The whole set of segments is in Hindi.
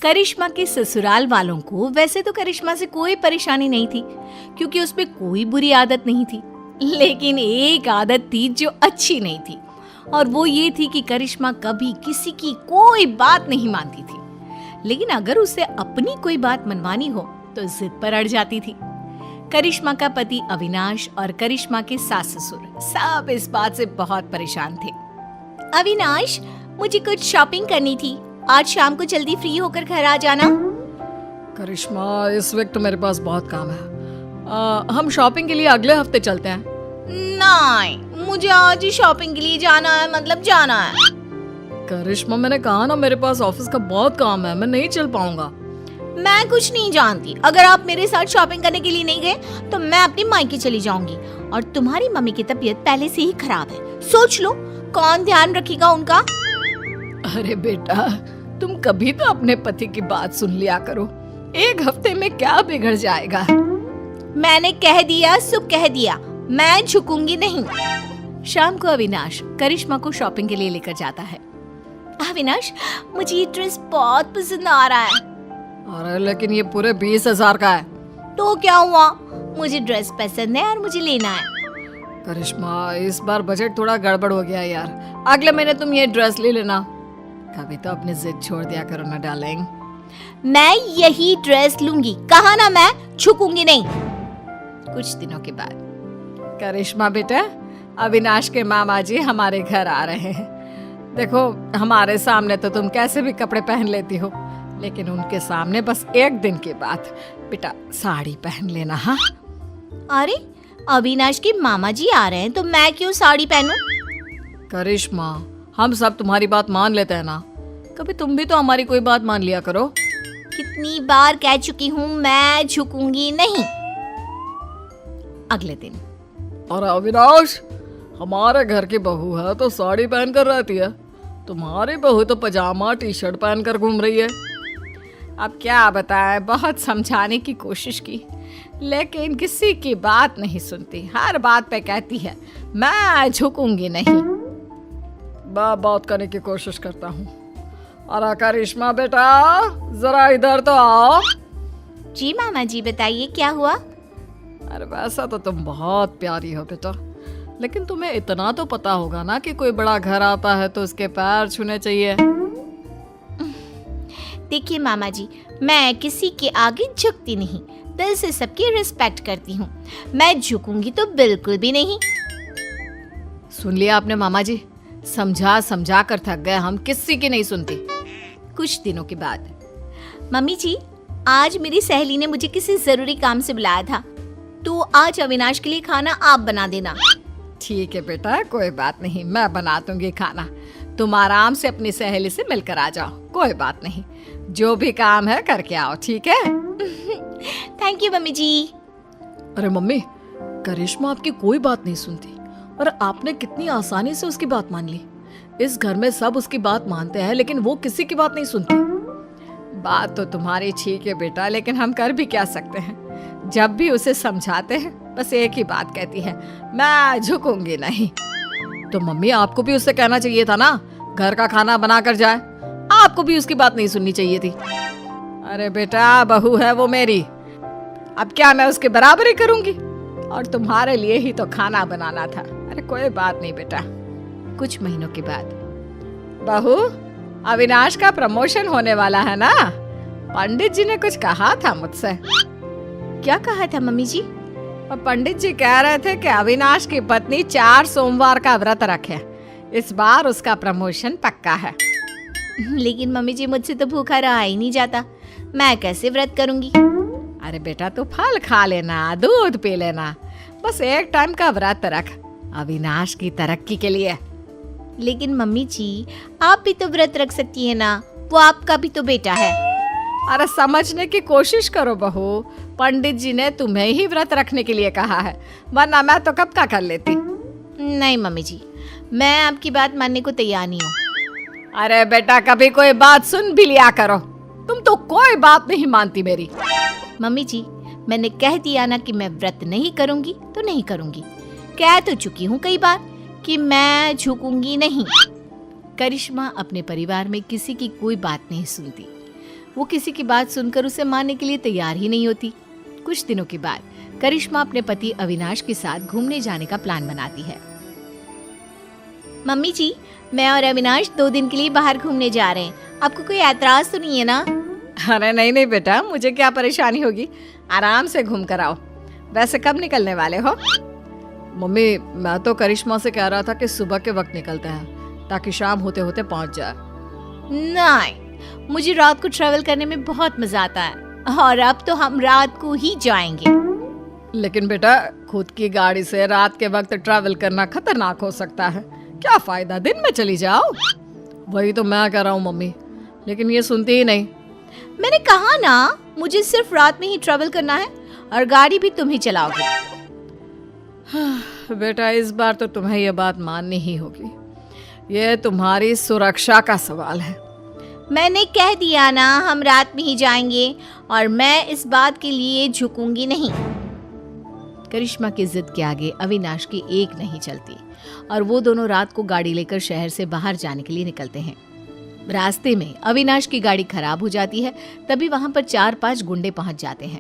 करिश्मा के ससुराल वालों को वैसे तो करिश्मा से कोई परेशानी नहीं थी, क्योंकि उसमें कोई बुरी आदत नहीं थी। लेकिन एक आदत थी जो अच्छी नहीं थी, और वो ये थी कि करिश्मा कभी किसी की कोई बात नहीं मानती थी। लेकिन अगर उसे अपनी कोई बात मनवानी हो तो जिद पर अड़ जाती थी। करिश्मा का पति अविनाश और करिश्मा के सास ससुर सब इस बात से बहुत परेशान थे। अविनाश, मुझे कुछ शॉपिंग करनी थी, आज शाम को जल्दी फ्री होकर घर आ जाना। करिश्मा, इस वक्त तो मेरे पास बहुत काम है। हम शॉपिंग के लिए अगले हफ्ते चलते हैं। नहीं, मुझे आज ही शॉपिंग के लिए जाना है, मतलब जाना है। करिश्मा, मैंने कहा ना, मेरे पास ऑफिस का बहुत काम है, मैं नहीं चल पाऊंगा। मैं कुछ नहीं जानती, अगर आप मेरे साथ शॉपिंग करने के लिए नहीं गए तो मैं अपनी मायके चली जाऊंगी। और तुम्हारी मम्मी की तबीयत पहले से ही खराब है, सोच लो कौन ध्यान रखेगा उनका। अरे बेटा, तुम कभी तो अपने पति की बात सुन लिया करो। एक हफ्ते में क्या बिगड़ जाएगा। मैंने कह दिया सो कह दिया, मैं झुकूंगी नहीं। शाम को अविनाश करिश्मा को शॉपिंग के लिए लेकर जाता है। अविनाश, मुझे ये ड्रेस बहुत पसंद आ रहा है। अरे लेकिन ये पूरे 20,000 का है। तो क्या हुआ, मुझे ड्रेस पसंद है और मुझे लेना है। करिश्मा, इस बार बजट थोड़ा गड़बड़ हो गया यार, अगले महीने तुम ये ड्रेस ले लेना। कभी तो अपनी जिद छोड़ दिया करो ना डार्लिंग। मैं यही ड्रेस लूंगी, कहा ना, मैं झुकूंगी नहीं। कुछ दिनों के बाद, करिश्मा बेटा, अविनाश के मामा जी हमारे घर आ रहे हैं। देखो, हमारे सामने तो तुम कैसे भी कपड़े पहन लेती हो, लेकिन उनके सामने बस एक दिन की बात, बेटा साड़ी पहन लेना। हाँ? अरे, अविनाश के मामा जी आ रहे हैं तो मैं क्यों साड़ी पहनूं? करिश्मा, हम सब तुम्हारी बात मान लेते हैं ना, कभी तुम भी तो हमारी कोई बात मान लिया करो। कितनी बार कह चुकी हूँ, मैं झुकूंगी नहीं। अगले दिन, और अविनाश, हमारे घर की बहू है तो साड़ी पहन कर रहती है, तुम्हारी बहू तो पजामा टी शर्ट पहन कर घूम रही है। अब क्या बताएं, बहुत समझाने की कोशिश की, लेकिन किसी की बात नहीं सुनती। हर बात पे कहती है मैं झुकूंगी नहीं। बात करने की कोशिश करता हूँ। अरे करिश्मा बेटा, जरा इधर तो आओ। जी मामा जी, बताइए क्या हुआ? अरे वैसा तो तुम बहुत प्यारी हो बेटा, लेकिन तुम्हें इतना तो पता होगा ना कि कोई बड़ा घर आता है तो उसके पैर छूने चाहिए। देखिए मामा जी, मैं किसी के आगे झुकती नहीं, दिल से सबकी रिस्पेक्ट करती हूँ। मैं झुकूंगी तो बिल्कुल भी नहीं। सुन लिया आपने मामा जी, समझा समझा कर थक गए हम, किसी की नहीं सुनती। कुछ दिनों के बाद, मम्मी जी, आज मेरी सहेली ने मुझे किसी जरूरी काम से बुलाया था, तो आज अविनाश के लिए खाना आप बना देना। ठीक है बेटा, कोई बात नहीं, मैं बना दूंगी खाना। तुम आराम से अपनी सहेली से मिलकर आ जाओ, कोई बात नहीं, जो भी काम है करके आओ, ठीक है? थैंक यू मम्मी जी। अरे मम्मी, करिश्मा आपकी कोई बात नहीं सुनती, और आपने कितनी आसानी से उसकी बात मान ली। इस घर में सब उसकी बात मानते हैं, लेकिन वो किसी की बात नहीं सुनती। बात तो तुम्हारी ठीक है बेटा, लेकिन हम कर भी क्या सकते हैं। जब भी उसे समझाते हैं बस एक ही बात कहती है, मैं झुकूंगी नहीं। तो मम्मी, आपको भी उससे कहना चाहिए था ना, घर का खाना बना कर जाए। आपको भी उसकी बात नहीं सुननी चाहिए थी। अरे बेटा, बहू है वो मेरी, अब क्या मैं उसके बराबरी करूंगी? और तुम्हारे लिए ही तो खाना बनाना था। अरे कोई बात नहीं बेटा। कुछ महीनों के बाद, बहू, अविनाश का प्रमोशन होने वाला है ना, पंडित जी ने कुछ कहा था मुझसे। क्या कहा था मम्मी जी? और पंडित जी कह रहे थे कि अविनाश की पत्नी 4 सोमवार का व्रत रखे, इस बार उसका प्रमोशन पक्का है। लेकिन मम्मी जी, मुझसे तो भूखा रहा ही नहीं जाता, मैं कैसे व्रत करूंगी? अरे बेटा, तू फल खा लेना, दूध पी लेना, बस एक टाइम का व्रत रख अविनाश की तरक्की के लिए। लेकिन मम्मी जी, आप भी तो व्रत रख सकती है ना, वो आपका भी तो बेटा है। अरे समझने की कोशिश करो बहू, पंडित जी ने तुम्हें ही व्रत रखने के लिए कहा है, वरना मैं तो कब का कर लेती। नहीं मम्मी जी, मैं आपकी बात मानने को तैयार नहीं हूँ। अरे बेटा, कभी कोई बात सुन भी लिया करो, तुम तो कोई बात नहीं मानती मेरी। मम्मी जी, मैंने कह दिया ना कि मैं व्रत नहीं करूंगी तो नहीं करूंगी। कह तो चुकी हूँ कई बार कि मैं झुकूंगी नहीं। करिश्मा अपने परिवार में किसी की कोई बात नहीं सुनती। वो किसी की बात सुनकर उसे मानने के लिए तैयार ही नहीं होती। कुछ दिनों के बाद करिश्मा अपने पति अविनाश के साथ घूमने जाने का प्लान बनाती है। मम्मी जी, मैं और अविनाश 2 दिन के लिए बाहर घूमने जा रहे हैं, आपको कोई ऐतराज तो नहीं है ना? अरे नहीं नहीं बेटा, मुझे क्या परेशानी होगी, आराम से घूम कर आओ। वैसे कब निकलने वाले हो? मम्मी, मैं तो करिश्मा से कह रहा था कि सुबह के वक्त निकलते हैं ताकि शाम होते होते पहुंच जाए। नहीं, मुझे रात को ट्रैवल करने में बहुत मजा आता है और अब तो हम रात को ही जाएंगे। लेकिन बेटा, खुद की गाड़ी से रात के वक्त ट्रैवल करना खतरनाक हो सकता है। क्या फायदा, दिन में चली जाओ। वही तो मैं कह रहा हूँ मम्मी, लेकिन ये सुनती ही नहीं। मैंने कहा ना, मुझे सिर्फ रात में ही ट्रैवल करना है और गाड़ी भी तुम ही चलाओगे। बेटा, इस बार तो तुम्हें यह बात माननी ही होगी। ये तुम्हारी सुरक्षा का सवाल है। मैंने कह दिया ना, हम रात में ही जाएंगे और मैं इस बात के लिए झुकूंगी नहीं। करिश्मा की जिद के आगे अविनाश की एक नहीं चलती और वो दोनों रात को गाड़ी लेकर शहर से बाहर जाने के लिए निकलते हैं। रास्ते में अविनाश की गाड़ी खराब हो जाती है, तभी वहां पर 4-5 गुंडे पहुंच जाते हैं।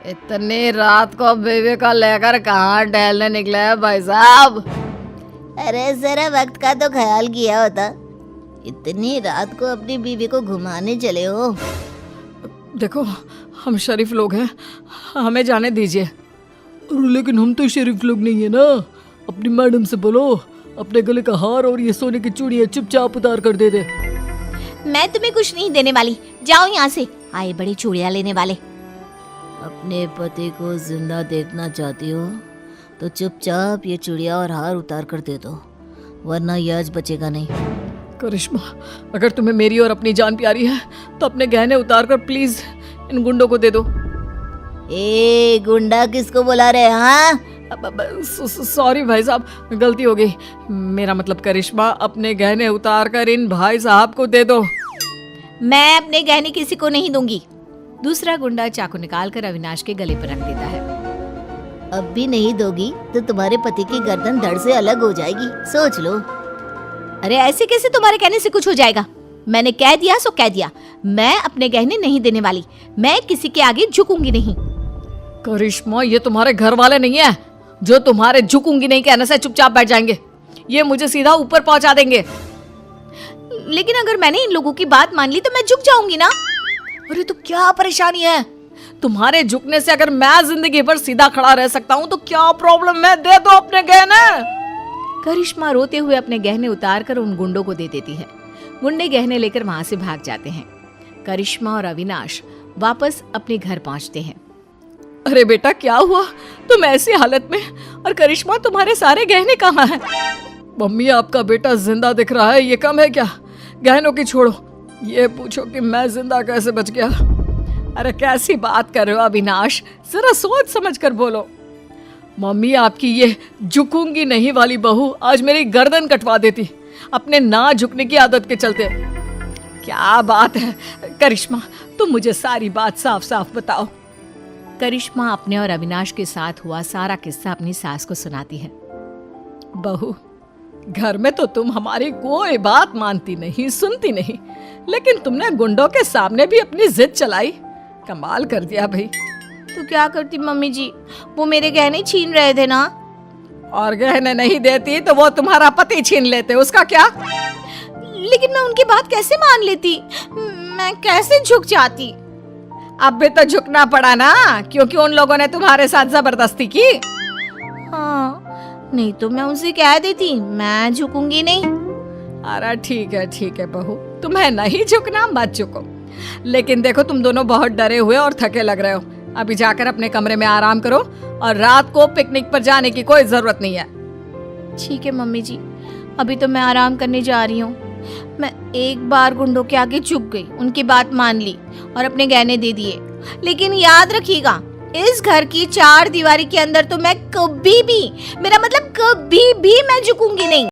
इतनी रात को बेबी को लेकर कहाँ टहलने निकले हैं भाई साहब? अरे जरा वक्त का तो ख्याल किया होता, इतनी रात को अपनी बीवी को घुमाने चले हो। देखो, हम शरीफ लोग हैं, हमें जाने दीजिए। लेकिन हम तो शरीफ लोग नहीं है ना। अपनी मैडम से बोलो अपने गले का हार और ये सोने की चूड़ियां चुपचाप उतार कर दे दे। मैं तुम्हें कुछ नहीं देने वाली, जाओ यहाँ से, आए बड़ी चूड़ियां लेने वाले। अपने पति को जिंदा देखना चाहती हो तो चुपचाप ये चूड़ियां और हार उतार कर दे दो, वरना ये आज बचेगा नहीं। करिश्मा, अगर तुम्हें मेरी और अपनी जान प्यारी है तो अपने गहने उतार कर प्लीज इन गुंडों को दे दो। ए गुंडा किसको बुला रहे हैं? हाँ, सॉरी भाई साहब, गलती हो गई। मेरा मतलब करिश्मा, अपने गहने उतार कर इन भाई साहब को दे दो। मैं अपने गहने किसी को नहीं दूंगी। दूसरा गुंडा चाकू निकालकर अविनाश के गले पर रख देता है। अब भी नहीं दोगी तो तुम्हारे पति की गर्दन धड़ से अलग हो जाएगी, सोच लो। अरे ऐसे कैसे तुम्हारे कहने से कुछ हो जाएगा? मैंने कह दिया सो कह दिया, मैं अपने गहने नहीं देने वाली, मैं किसी के आगे झुकूंगी नहीं। करिश्मा, ये तुम्हारे घर वाले नहीं है जो तुम्हारे झुकूंगी नहीं कहने से चुपचाप बैठ जाएंगे। ये मुझे सीधा ऊपर पहुंचा देंगे। लेकिन अगर मैंने इन लोगों की बात मान ली तो मैं झुक जाऊंगी ना। अरे तो क्या परेशानी है? तुम्हारे झुकने से अगर मैं जिंदगी भर सीधा खड़ा रह सकता हूँ तो क्या प्रॉब्लम है? दे दो अपने गहने। करिश्मा रोते हुए अपने गहने उतार कर उन गुंडों को दे देती है। गुंडे गहने लेकर वहां से भाग जाते हैं। करिश्मा और अविनाश वापस अपने घर पहुंचते हैं। अरे बेटा, क्या हुआ? तुम ऐसी हालत में, और करिश्मा तुम्हारे सारे गहने कहाँ हैं? मम्मी, आपका बेटा जिंदा दिख रहा है, ये कम है क्या? गहनों की छोड़ो, ये पूछो कि मैं जिंदा कैसे बच गया। अरे कैसी बात कर रहे हो अविनाश, जरा सोच समझ कर बोलो। मम्मी, आपकी ये झुकूंगी नहीं वाली बहू आज मेरी गर्दन कटवा देती अपने ना झुकने की आदत के चलते। क्या बात है करिश्मा, तुम मुझे सारी बात साफ साफ बताओ। करिश्मा अपने और अविनाश के साथ हुआ सारा किस्सा अपनी सास को सुनाती है। बहू, घर में तो तुम हमारी कोई बात मानती नहीं, सुनती नहीं, लेकिन तुमने गुंडों के सामने भी अपनी जिद चलाई। कमाल कर दिया भाई। तो क्या करती मम्मी जी, वो मेरे गहने छीन रहे थे ना। और गहने नहीं देती तो वो तुम्हारा पति छीन लेते, उसका क्या? लेकिन मैं उनकी बात कैसे मान लेती, मैं कैसे झुक जाती? अब भी तो झुकना पड़ा ना, क्योंकि उन लोगों ने तुम्हारे साथ जबरदस्ती की। हाँ, नहीं तो मैं उनसे कह देती मैं झुकूंगी नहीं। अरे ठीक है बहू, तुम्हें नहीं झुकना मत झुको, लेकिन देखो तुम दोनों बहुत डरे हुए और थके लग रहे हो। अभी जाकर अपने कमरे में आराम करो और रात को पिकनिक पर जाने की कोई जरूरत नहीं है। ठीक है मम्मी जी, अभी तो मैं आराम करने जा रही हूँ। मैं एक बार गुंडों के आगे झुक गई, उनकी बात मान ली और अपने गहने दे दिए, लेकिन याद रखिएगा इस घर की 4 दीवारी के अंदर तो मैं कभी भी, मेरा मतलब कभी भी मैं झुकूंगी नहीं।